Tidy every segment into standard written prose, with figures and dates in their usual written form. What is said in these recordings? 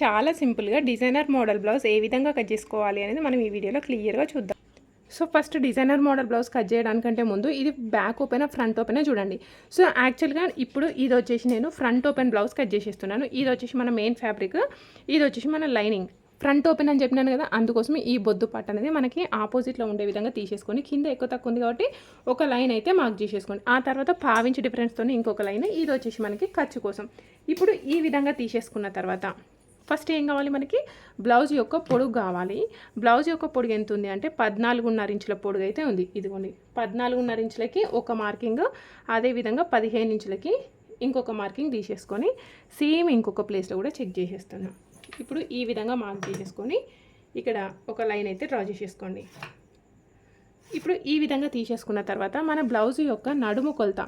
చాలా సింపుల్గా designer model blouse ఏ విధంగా కట్ చేసుకోవాలి అనేది మనం ఈ వీడియోలో క్లియర్గా చూద్దాం. So first designer model blouse cut చేయడానికంటే ముందు ఇది బ్యాక్ ఓపెన్ ఫ్రంట్ ఓపెన్ చూడండి. సో యాక్చువల్గా ఇప్పుడు ఇది వచ్చేసి నేను ఫ్రంట్ ఓపెన్ బ్లౌజ్ కట్ చేసేస్తున్నాను. ఇది వచ్చేసి మన మెయిన్ ఫ్యాబ్రిక్, ఇది వచ్చేసి మన లైనింగ్. ఫ్రంట్ ఓపెన్ అని చెప్పినాను కదా, అందుకోసం ఈ బొద్దు పార్ట్ అనేది మనకి ఆపోజిట్లో ఉండే విధంగా తీసేసుకొని కింద ఎక్కువ తక్కువ ఉంది కాబట్టి ఒక లైన్ అయితే మార్క్ చేసేసుకోండి. ఆ తర్వాత పావించి డిఫరెన్స్తో ఇంకొక లైన్, ఇది వచ్చేసి మనకి ఖర్చు కోసం. ఇప్పుడు ఈ విధంగా తీసేసుకున్న తర్వాత ఫస్ట్ ఏం కావాలి, మనకి బ్లౌజ్ యొక్క పొడుగు కావాలి. బ్లౌజ్ యొక్క పొడుగు ఎంత ఉంది అంటే 14.5 ఇంచుల పొడుగు అయితే ఉంది. ఇదిగోండి 14.5 ఇంచులకి ఒక మార్కింగ్, అదేవిధంగా 15 ఇంచులకి ఇంకొక మార్కింగ్ తీసేసుకొని సేమ్ ఇంకొక ప్లేస్లో కూడా చెక్ చేసేస్తున్నాను. ఇప్పుడు ఈ విధంగా మార్క్ చేసేసుకొని ఇక్కడ ఒక లైన్ అయితే డ్రా చేసేసుకోండి. ఇప్పుడు ఈ విధంగా తీసేసుకున్న తర్వాత మన బ్లౌజ్ యొక్క నడుము కొలత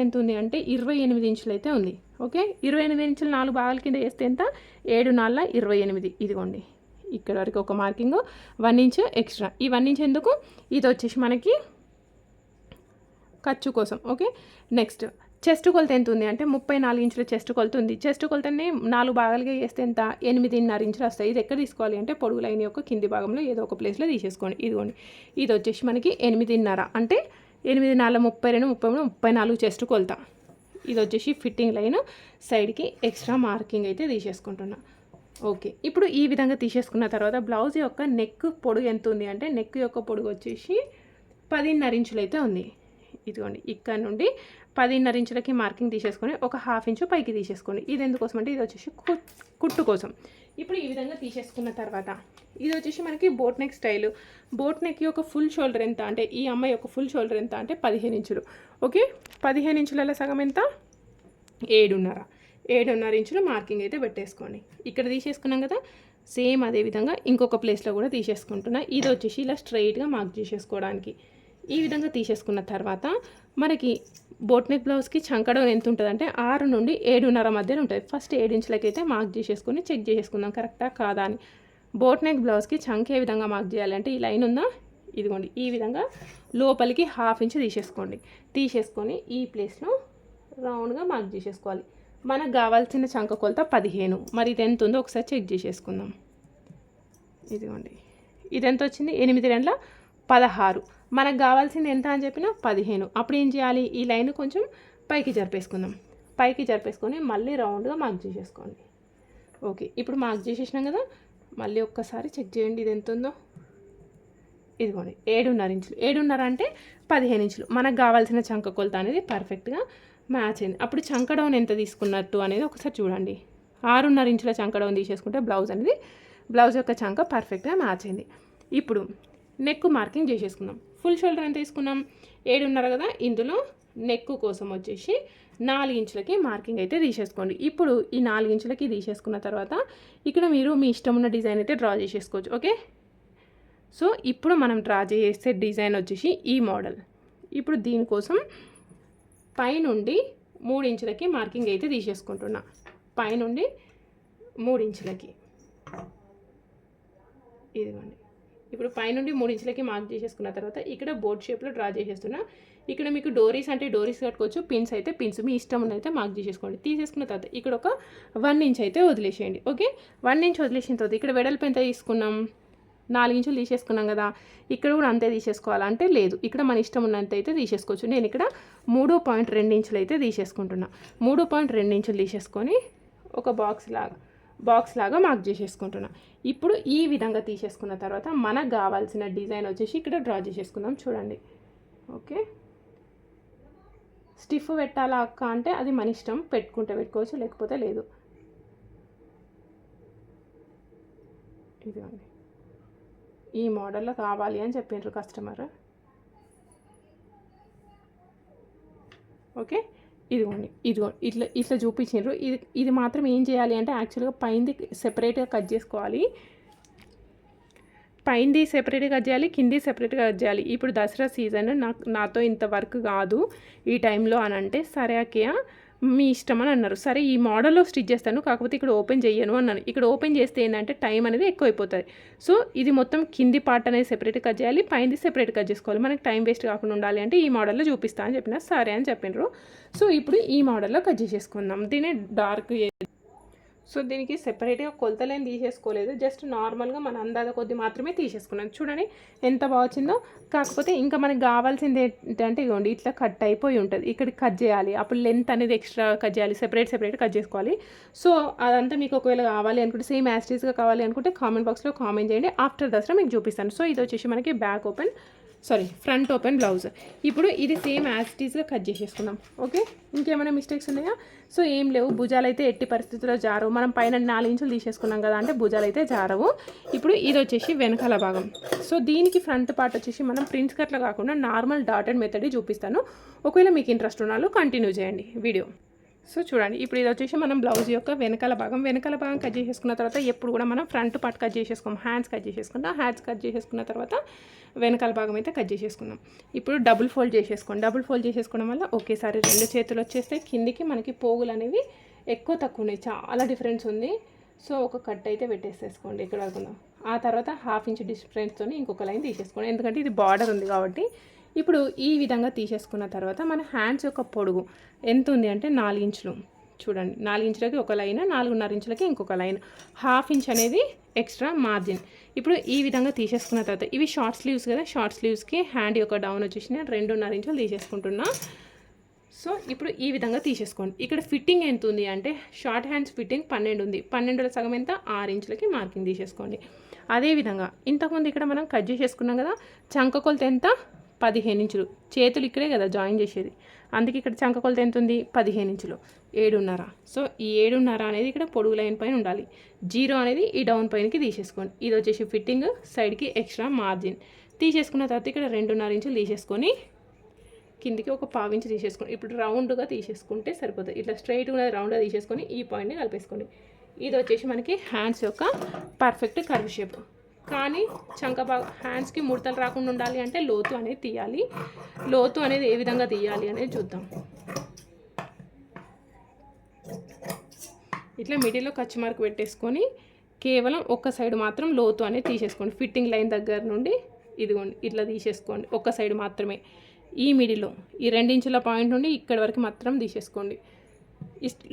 ఎంత ఉంది అంటే 28 ఇంచులు అయితే ఉంది. ఓకే, 28 ఇంచులు 4 భాగాల కింద వేస్తే ఎంత, 7 4 28. ఇదిగోండి ఇక్కడ వరకు ఒక మార్కింగ్, 1 ఇంచ్ ఎక్స్ట్రా. ఈ 1 ఇంచ్ ఎందుకు, ఇది వచ్చేసి మనకి ఖర్చు కోసం. ఓకే, నెక్స్ట్ చెస్ట్ కొలత ఎంత ఉంది అంటే 34 ఇంచుల చెస్ట్ కొలత ఉంది. చెస్ట్ కొలతని 4 భాగాలుగా వేస్తే ఎంత, 8.5 ఇంచులు వస్తాయి. ఇది ఎక్కడ తీసుకోవాలి అంటే పొడుగు లైన్ యొక్క కింది భాగంలో ఏదో ఒక ప్లేస్లో తీసేసుకోండి. ఇదిగోండి ఇది వచ్చేసి మనకి 8.5, అంటే 8 4 32 33 34 చెస్ట్ కొలత. ఇది వచ్చేసి ఫిట్టింగ్ లైన్, సైడ్కి ఎక్స్ట్రా మార్కింగ్ అయితే తీసేసుకుంటున్నా. ఓకే, ఇప్పుడు ఈ విధంగా తీసేసుకున్న తర్వాత బ్లౌజ్ యొక్క నెక్ పొడుగు ఎంత ఉంది అంటే నెక్ యొక్క పొడుగు వచ్చేసి 10.5 ఇంచులు అయితే ఉంది. ఇదిగోండి ఇక్కడ నుండి 10.5 ఇంచులకి మార్కింగ్ తీసేసుకొని ఒక 1/2 ఇంచు పైకి తీసేసుకోండి. ఇది ఎందుకోసం అంటే ఇది వచ్చేసి కుట్టు కోసం. ఇప్పుడు ఈ విధంగా తీసేసుకున్న తర్వాత ఇది వచ్చేసి మనకి boat neck style. Boat neck యొక్క ఫుల్ షోల్డర్ ఎంత అంటే ఈ అమ్మాయి యొక్క ఫుల్ షోల్డర్ ఎంత అంటే 15 ఇంచులు. ఓకే, 15 ఇంచుల సగం ఎంత, 7.5 ఇంచులు మార్కింగ్ అయితే పెట్టేసుకోండి. ఇక్కడ తీసేసుకున్నాం కదా, సేమ్ అదే విధంగా ఇంకొక ప్లేస్లో కూడా తీసేసుకుంటున్నా. ఇది వచ్చేసి ఇలా స్ట్రైట్గా మార్క్ చేసేసుకోవడానికి. ఈ విధంగా తీసేసుకున్న తర్వాత మనకి బోట్ నెక్ బ్లౌజ్కి చంకడం ఎంత ఉంటుంది అంటే 6 నుండి 7.5 మధ్యలో ఉంటుంది. ఫస్ట్ 7 ఇంచులకి అయితే మార్క్ చేసేసుకొని చెక్ చేసేసుకుందాం కరెక్టా కాదా అని. బోట్ నెక్ బ్లౌజ్కి చంక ఏ విధంగా మార్క్ చేయాలంటే ఈ లైన్ ఉందా, ఇదిగోండి ఈ విధంగా లోపలికి 1/2 ఇంచు తీసేసుకోండి. తీసేసుకొని ఈ ప్లేస్లో రౌండ్గా మార్క్ చేసేసుకోవాలి. మనకు కావాల్సిన చంక కొలత 15. మరి ఇది ఎంత ఉందో ఒకసారి చెక్ చేసేసుకుందాం. ఇదిగోండి ఇది ఎంత వచ్చింది, 8 2 16. మనకు కావాల్సింది ఎంత అని చెప్పినా 15. అప్పుడు ఏం చేయాలి, ఈ లైన్ కొంచెం పైకి జరిపేసుకుందాం. పైకి జరిపేసుకొని మళ్ళీ రౌండ్గా మార్క్ చేసేసుకోండి. ఓకే, ఇప్పుడు మార్క్ చేసేసినాం కదా, మళ్ళీ ఒక్కసారి చెక్ చేయండి ఇది ఎంత ఉందో. ఇదిగోండి 7.5 ఇంచులు. 7.5 అంటే 15 ఇంచులు. మనకు కావాల్సిన చంక కొలత అనేది పర్ఫెక్ట్గా మ్యాచ్ అయింది. అప్పుడు చంక డౌన్ ఎంత తీసుకున్నట్టు అనేది ఒకసారి చూడండి. 6.5 ఇంచుల చంక డౌన్ తీసేసుకుంటే బ్లౌజ్ యొక్క చంక పర్ఫెక్ట్గా మ్యాచ్ అయింది. ఇప్పుడు నెక్ మార్కింగ్ చేసేసుకుందాం. ఫుల్ షోల్డర్ ఎంత తీసుకున్నాం, 7.5 కదా, ఇందులో నెక్ కోసం వచ్చేసి 4 ఇంచులకి మార్కింగ్ అయితే తీసేసుకోండి. ఇప్పుడు ఈ 4 ఇంచులకి తీసేసుకున్న తర్వాత ఇక్కడ మీరు మీ ఇష్టం ఉన్న డిజైన్ అయితే డ్రా చేసేసుకోవచ్చు. ఓకే, సో ఇప్పుడు మనం డ్రా చేసే డిజైన్ వచ్చేసి ఈ మోడల్. ఇప్పుడు దీనికోసం పైనుండి 3 ఇంచులకి మార్కింగ్ అయితే తీసేసుకుంటున్నా. పైనుండి 3 ఇంచులకి ఇదిగోండి. ఇప్పుడు పైనుండి 3 ఇంచులకి మార్క్ చేసేసుకున్న తర్వాత ఇక్కడ బోట్ షేప్లో డ్రా చేసేస్తున్నా. ఇక్కడ మీకు డోరీస్ అంటే డోరీస్ కట్టుకోవచ్చు, పిన్స్ అయితే పిన్స్ మీ ఇష్టం ఉన్నదైతే మార్క్ చేసేసుకోండి. తీసేసుకున్న తర్వాత ఇక్కడ ఒక 1 ఇంచ్ అయితే వదిలేసేయండి. ఓకే, 1 ఇంచ్ వదిలేసిన తర్వాత ఇక్కడ వెడల్పు ఎంత తీసుకున్నాం, 4 ఇంచులు తీసేసుకున్నాం కదా, ఇక్కడ కూడా అంతే తీసేసుకోవాలంటే లేదు, ఇక్కడ మన ఇష్టం ఉన్నంత అయితే తీసేసుకోవచ్చు. నేను ఇక్కడ 3.2 ఇంచులు అయితే తీసేసుకుంటున్నా. 3.2 ఇంచులు తీసేసుకొని ఒక బాక్స్ లాగా మార్క్ చేసేసుకుంటున్నా. ఇప్పుడు ఈ విధంగా తీసేసుకున్న తర్వాత మనకు కావాల్సిన డిజైన్ వచ్చేసి ఇక్కడ డ్రా చేసేసుకుందాం. చూడండి. ఓకే, స్టిఫ్ పెట్టాలా అక్క అంటే అది మన ఇష్టం, పెట్టుకుంటే పెట్టుకోవచ్చు లేకపోతే లేదు. ఇదిగోండి ఈ మోడల్లో కావాలి అని చెప్పిండ్రు కస్టమర్. ఓకే, ఇదిగోండి ఇట్లా చూపించారు. ఇది మాత్రం ఏం చేయాలి అంటే యాక్చువల్గా పైంది సెపరేట్గా కట్ చేసుకోవాలి. పైంది సెపరేట్గా కట్ చేయాలి, కింది సెపరేట్గా కట్ చేయాలి. ఇప్పుడు దసరా సీజన్ నాతో ఇంత వర్క్ కాదు ఈ టైంలో అని అంటే సరే అక్కయ్య మీ ఇష్టం అని అన్నారు. సరే ఈ మోడల్లో స్టిచ్ చేస్తాను, కాకపోతే ఇక్కడ ఓపెన్ చేయను అన్నాను. ఇక్కడ ఓపెన్ చేస్తే ఏంటంటే టైం అనేది ఎక్కువైపోతుంది. సో ఇది మొత్తం కింది పార్ట్ అనేది సెపరేట్ కట్ చేయాలి, పైంది సెపరేట్ కట్ చేసుకోవాలి. మనకి టైం వేస్ట్ కాకుండా ఉండాలి అంటే ఈ మోడల్లో చూపిస్తా అని చెప్పిన. సరే అని చెప్పినారు. సో ఇప్పుడు ఈ మోడల్లో కట్ చేసేసుకుందాం. దీన్ని డార్క్ సో దీనికి సెపరేట్గా కొలతలేని తీసేసుకోలేదు, జస్ట్ నార్మల్గా మన అందాజ కొద్ది మాత్రమే తీసేసుకున్నాను. చూడండి ఎంత బాగా వచ్చిందో. కాకపోతే ఇంకా మనకి కావాల్సింది ఏంటంటే ఇవ్వండి ఇట్లా కట్ అయిపోయి ఉంటుంది, ఇక్కడికి కట్ చేయాలి, అప్పుడు లెంత్ అనేది ఎక్స్ట్రా కట్ చేయాలి, సెపరేట్ కట్ చేసుకోవాలి. సో అదంతా మీకు ఒకవేళ కావాలి అనుకుంటే, సేమ్ యాస్టీస్గా కావాలి అనుకుంటే కామెంట్ బాక్స్లో కామెంట్ చేయండి. ఆఫ్టర్ దసరా మీకు చూపిస్తాను. సో ఇది వచ్చేసి మనకి ఫ్రంట్ ఓపెన్ బ్లౌజ్. ఇప్పుడు ఇది సేమ్ యాస్టీస్గా కట్ చేసేసుకుందాం. ఓకే, ఇంకేమైనా మిస్టేక్స్ ఉన్నాయా? సో ఏం లేవు. భుజాలు అయితే ఎట్టి పరిస్థితుల్లో జారవు. మనం పైన 4 ఇంచులు తీసేసుకున్నాం కదా, అంటే భుజాలు అయితే జారవు. ఇప్పుడు ఇది వచ్చేసి వెనకాల భాగం. సో దీనికి ఫ్రంట్ పార్ట్ వచ్చేసి మనం ప్రిన్స్ కట్లా కాకుండా నార్మల్ డాటెడ్ మెథడ్ చూపిస్తాను. ఒకవేళ మీకు ఇంట్రెస్ట్ ఉన్న వాళ్ళు కంటిన్యూ చేయండి వీడియో. సో చూడండి, ఇప్పుడు ఇది వచ్చేసి మనం బ్లౌజ్ యొక్క వెనకాల భాగం కట్ చేసేసుకున్న తర్వాత ఎప్పుడు కూడా మనం ఫ్రంట్ పార్ట్ కట్ చేసేసుకోం, హ్యాండ్స్ కట్ చేసేసుకున్న తర్వాత వెనకాల భాగం అయితే కట్ చేసేసుకున్నాం. ఇప్పుడు డబుల్ ఫోల్డ్ చేసేసుకోవడం వల్ల ఒకేసారి 2 చేతులు వచ్చేస్తే కిందికి మనకి పోగులు అనేవి ఎక్కువ తక్కువ ఉన్నాయి, చాలా డిఫరెన్స్ ఉంది. సో ఒక కట్ అయితే పెట్టేసేసుకోండి ఇక్కడ వరకు. ఆ తర్వాత 1/2 ఇంచ్ డిఫరెన్స్తో ఇంకొక లైన్ తీసేసుకోండి, ఎందుకంటే ఇది బార్డర్ ఉంది కాబట్టి. ఇప్పుడు ఈ విధంగా తీసేసుకున్న తర్వాత మన హ్యాండ్స్ యొక్క పొడుగు ఎంత ఉంది అంటే 4 ఇంచులు. చూడండి, 4 ఇంచులకి ఒక లైన్, 4.5 ఇంచులకి ఇంకొక లైన్, 1/2 ఇంచ్ అనేది ఎక్స్ట్రా మార్జిన్. ఇప్పుడు ఈ విధంగా తీసేసుకున్న తర్వాత ఇవి షార్ట్ స్లీవ్స్ కదా, షార్ట్ స్లీవ్స్కి హ్యాండ్ యొక్క డౌన్ వచ్చేసి నేను 2.5 ఇంచులు తీసేసుకుంటున్నా. సో ఇప్పుడు ఈ విధంగా తీసేసుకోండి. ఇక్కడ ఫిట్టింగ్ ఎంత ఉంది అంటే షార్ట్ హ్యాండ్స్ ఫిట్టింగ్ 12 ఉంది, 12లో సగం ఎంత 6 ఇంచులకి మార్కింగ్ తీసేసుకోండి. అదేవిధంగా ఇంతకుముందు ఇక్కడ మనం కట్ చేసేసుకున్నాం కదా, చంక కొలత ఎంత 15 ఇంచులు, చేతులు ఇక్కడే కదా జాయిన్ చేసేది, అందుకే ఇక్కడ చంక కొలత ఎంత ఉంది 15 ఇంచులు, 7.5. సో ఈ 7.5 అనేది ఇక్కడ పొడుగు లైన్ పైన ఉండాలి, 0 అనేది ఈ డౌన్ పైనకి తీసేసుకోండి. ఇది వచ్చేసి ఫిట్టింగ్, సైడ్కి ఎక్స్ట్రా మార్జిన్ తీసేసుకున్న తర్వాత ఇక్కడ 2.5 ఇంచులు తీసేసుకొని కిందికి ఒక 1/2 ఇంచు తీసేసుకోండి. ఇప్పుడు రౌండ్గా తీసేసుకుంటే సరిపోతుంది. ఇట్లా స్ట్రైట్గా రౌండ్గా తీసేసుకొని ఈ పాయింట్ని కలిపేసుకోండి. ఇది వచ్చేసి మనకి హ్యాండ్స్ యొక్క పర్ఫెక్ట్ కర్వ్ షేప్. కానీ హ్యాండ్స్కి ముడతలు రాకుండా ఉండాలి అంటే లోతు అనేది తీయాలి. లోతు అనేది ఏ విధంగా తీయాలి అనేది చూద్దాం. ఇట్లా మిడిల్లో ఖర్చు మార్క్ పెట్టేసుకొని కేవలం ఒక సైడ్ మాత్రం లోతు అనేది తీసేసుకోండి. ఫిట్టింగ్ లైన్ దగ్గర నుండి ఇదిగోండి ఇట్లా తీసేసుకోండి, ఒక సైడ్ మాత్రమే. ఈ మిడిల్లో ఈ 2 ఇంచుల పాయింట్ నుండి ఇక్కడి వరకు మాత్రం తీసేసుకోండి.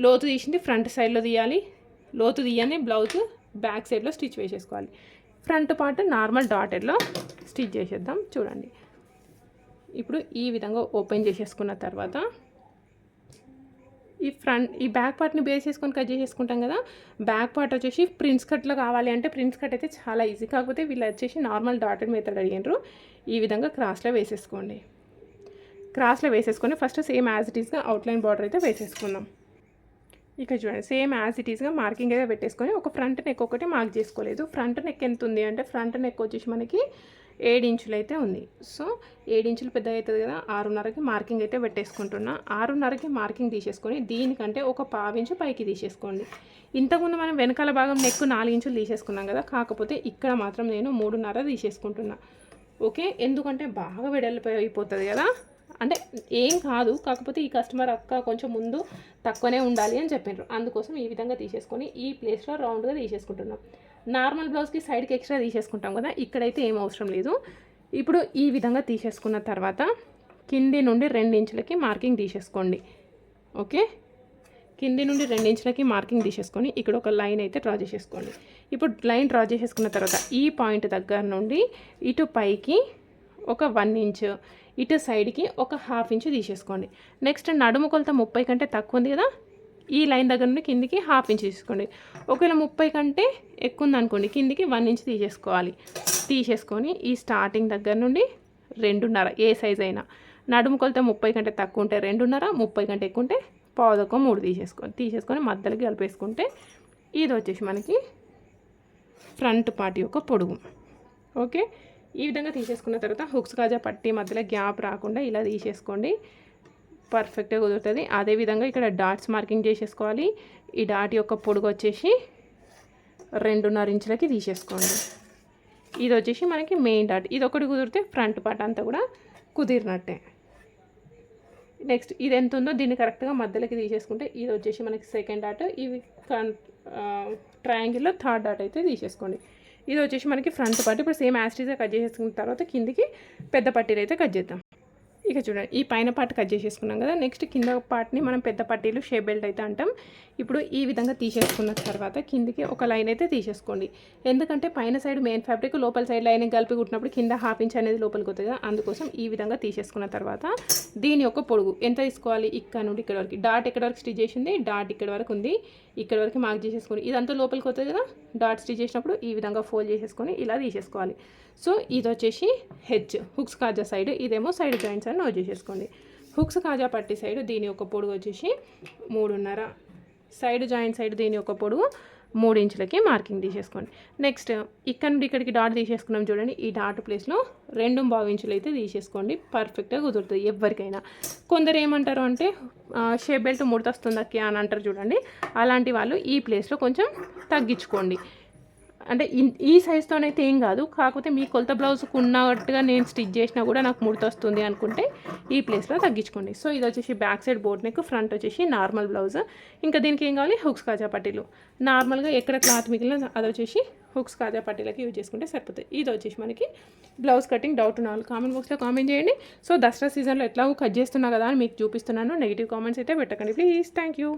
లోతు తీసింది ఫ్రంట్ సైడ్లో తీయాలి, లోతు తీయని బ్లౌజ్ బ్యాక్ సైడ్లో స్టిచ్ వేసేసుకోవాలి. ఫ్రంట్ పార్ట్ నార్మల్ డాటెడ్లో స్టిచ్ చేసేద్దాం. చూడండి, ఇప్పుడు ఈ విధంగా ఓపెన్ చేసేసుకున్న తర్వాత ఈ బ్యాక్ పార్ట్ని బేస్ చేసుకొని కట్ చేసేసుకుంటాం కదా. బ్యాక్ పార్ట్ వచ్చేసి ప్రిన్స్ కట్లో కావాలి అంటే ప్రిన్స్ కట్ అయితే చాలా ఈజీ, కాకపోతే వీళ్ళు వచ్చేసి నార్మల్ డాటెడ్ మెథడ్ అడిగినారు. ఈ విధంగా క్రాస్లో వేసేసుకోండి. క్రాస్లో వేసేసుకొని ఫస్ట్ సేమ్ యాజ్ ఇట్ ఈస్గా అవుట్లైన్ బార్డర్ అయితే వేసేసుకుందాం. ఇక్కడ చూడండి, సేమ్ యాజ్ ఇట్ ఈస్గా మార్కింగ్ అయితే పెట్టేసుకొని ఒక ఫ్రంట్ నెక్ ఒకటి మార్క్ చేసుకోలేదు. ఫ్రంట్ నెక్ ఎంత ఉంది అంటే ఫ్రంట్ నెక్ వచ్చేసి మనకి 7 ఇంచులు అయితే ఉంది. సో 7 ఇంచులు పెద్దగా అవుతుంది కదా, 6.5కి మార్కింగ్ అయితే పెట్టేసుకుంటున్నా. 6.5కి మార్కింగ్ తీసేసుకొని దీనికంటే ఒక 1/2 ఇంచు పైకి తీసేసుకోండి. ఇంతకుముందు మనం వెనకాల భాగం నెక్ 4 ఇంచులు తీసేసుకున్నాం కదా, కాకపోతే ఇక్కడ మాత్రం నేను 3.5 తీసేసుకుంటున్నా. ఓకే, ఎందుకంటే బాగా వెడల్పు అయిపోతుంది కదా, అంటే ఏం కాదు, కాకపోతే ఈ కస్టమర్ అక్క కొంచెం ముందు తక్కువనే ఉండాలి అని చెప్పారు, అందుకోసం ఈ విధంగా తీసేసుకొని ఈ ప్లేస్లో రౌండ్గా తీసేసుకుంటున్నాం. నార్మల్ బ్లౌజ్కి సైడ్కి ఎక్స్ట్రా తీసేసుకుంటాం కదా, ఇక్కడైతే ఏం అవసరం లేదు. ఇప్పుడు ఈ విధంగా తీసేసుకున్న తర్వాత కింది నుండి 2 ఇంచులకి మార్కింగ్ తీసేసుకోండి. ఓకే, కింది నుండి 2 ఇంచులకి మార్కింగ్ తీసేసుకొని ఇక్కడ ఒక లైన్ అయితే డ్రా చేసేసుకోండి. ఇప్పుడు లైన్ డ్రా చేసేసుకున్న తర్వాత ఈ పాయింట్ దగ్గర నుండి ఇటు పైకి ఒక 1 ఇంచు, ఇటు సైడ్కి ఒక 1/2 ఇంచు తీసేసుకోండి. నెక్స్ట్ నడుము కొలత 30 కంటే తక్కువ ఉంది కదా, ఈ లైన్ దగ్గర నుండి కిందికి 1/2 ఇంచు తీసుకోండి. ఒకవేళ 30 కంటే ఎక్కువ ఉందనుకోండి, కిందికి 1 ఇంచు తీసేసుకోవాలి. తీసేసుకొని ఈ స్టార్టింగ్ దగ్గర నుండి 2.5 ఏ సైజ్ అయినా, నడుము కొలత 30 కంటే తక్కువ ఉంటే 2.5, 30 కంటే ఎక్కువ ఉంటే 1/4, 3 తీసేసుకొని మధ్యలోకి కలిపేసుకుంటే ఇది వచ్చేసి మనకి ఫ్రంట్ పార్ట్ యొక్క పొడుగు. ఓకే, ఈ విధంగా తీసేసుకున్న తర్వాత హుక్స్ కాజా పట్టి మధ్యలో గ్యాప్ రాకుండా ఇలా తీసేసుకోండి, పర్ఫెక్ట్గా కుదురుతుంది. అదేవిధంగా ఇక్కడ డాట్స్ మార్కింగ్ చేసేసుకోవాలి. ఈ డాట్ యొక్క పొడుగు వచ్చేసి 2.5 ఇంచులకి తీసేసుకోండి. ఇది వచ్చేసి మనకి మెయిన్ డాట్, ఇది ఒకటి కుదిరితే ఫ్రంట్ పార్ట్ అంతా కూడా కుదిరినట్టే. నెక్స్ట్ ఇది ఎంత ఉందో దీన్ని కరెక్ట్గా మధ్యలోకి తీసేసుకుంటే ఇది వచ్చేసి మనకి సెకండ్ డాట్, ఇవి ట్రయాంగిల్లో థర్డ్ డాట్ అయితే తీసేసుకోండి. ఇది వచ్చేసి మనకి ఫ్రంట్ పార్ట్. ఇప్పుడు సేమ్ యాస్టీస్గా కట్ చేసేసుకున్న తర్వాత కిందికి పెద్ద పట్టీలు అయితే కట్ చేద్దాం. ఇక చూడండి ఈ పైన పార్ట్ కట్ చేసేసుకున్నాం కదా. నెక్స్ట్ కింద పార్ట్ని మనం పెద్ద పట్టీలు షేప్ బెల్ట్ అయితే అంటాం. ఇప్పుడు ఈ విధంగా తీసేసుకున్న తర్వాత కిందికి ఒక లైన్ అయితే తీసేసుకోండి. ఎందుకంటే పైన సైడ్ మెయిన్ ఫ్యాబ్రిక్, లోపల సైడ్ లైనింగ్ కలిపి కుట్టినప్పుడు కింద హాఫ్ ఇంచ్ అనేది లోపలికి వస్తుంది కదా. అందుకోసం ఈ విధంగా తీసేసుకున్న తర్వాత దీని యొక్క పొడుగు ఎంత తీసుకోవాలి, ఇక్కడ నుండి ఇక్కడ వరకు. డాట్ ఎక్కడ వరకు స్టిచ్ చేసింది, డాట్ ఇక్కడ వరకు ఉంది, ఇక్కడ వరకు మార్క్ చేసేసుకోండి. ఇదంతా లోపలికి వస్తుంది కదా. డాట్ స్టిచ్ చేసినప్పుడు ఈ విధంగా ఫోల్డ్ చేసేసుకొని ఇలా తీసేసుకోవాలి. సో ఇది వచ్చేసి హెచ్ హుక్స్ కాజా సైడ్, ఇదేమో సైడ్ జాయింట్స్ అని నోట్ చేసేసుకోండి. హుక్స్ కాజా పట్టి సైడ్ దీని యొక్క పొడుగు వచ్చేసి 3.5, సైడ్ జాయింట్ సైడ్ దీని యొక్క పొడుగు 3 ఇంచులకి మార్కింగ్ తీసేసుకోండి. నెక్స్ట్ ఇక్కడ నుండి ఇక్కడికి డాట్ తీసేసుకున్నాం చూడండి. ఈ డాట్ ప్లేస్లో 2.5 ఇంచులు అయితే తీసేసుకోండి. పర్ఫెక్ట్గా కుదురుతుంది ఎవరికైనా. కొందరు ఏమంటారు అంటే షేప్ బెల్ట్ ముడతొస్తుంది అక్క అని అంటారు చూడండి. అలాంటి వాళ్ళు ఈ ప్లేస్లో కొంచెం తగ్గించుకోండి. అంటే ఈ సైజ్తోనైతే ఏం కాదు, కాకపోతే మీ కొలత బ్లౌజ్కి ఉన్నట్టుగా నేను స్టిచ్ చేసినా కూడా నాకు ముడత వస్తుంది అనుకుంటే ఈ ప్లేస్లో తగ్గించుకోండి. సో ఇది వచ్చేసి back side boat neck, front వచ్చేసి నార్మల్ బ్లౌజ్. ఇంకా దీనికి ఏం కావాలి, హుక్స్ కాజా పట్టీలు. నార్మల్గా ఎక్కడ క్లాత్ మిగిలిన అది వచ్చేసి హుక్స్ కాజా పట్టీలకి యూజ్ చేసుకుంటే సరిపోతుంది. ఇది వచ్చేసి మనకి బ్లౌజ్ కటింగ్. డౌట్ ఉన్న వాళ్ళు కామెంట్ బాక్స్లో కామెంట్ చేయండి. సో దసరా సీజన్లో ఎట్లాగో కట్ చేస్తున్నా కదా అని మీకు చూపిస్తున్నాను. నెగిటివ్ కామెంట్స్ అయితే పెట్టకండి ప్లీజ్. Thank you.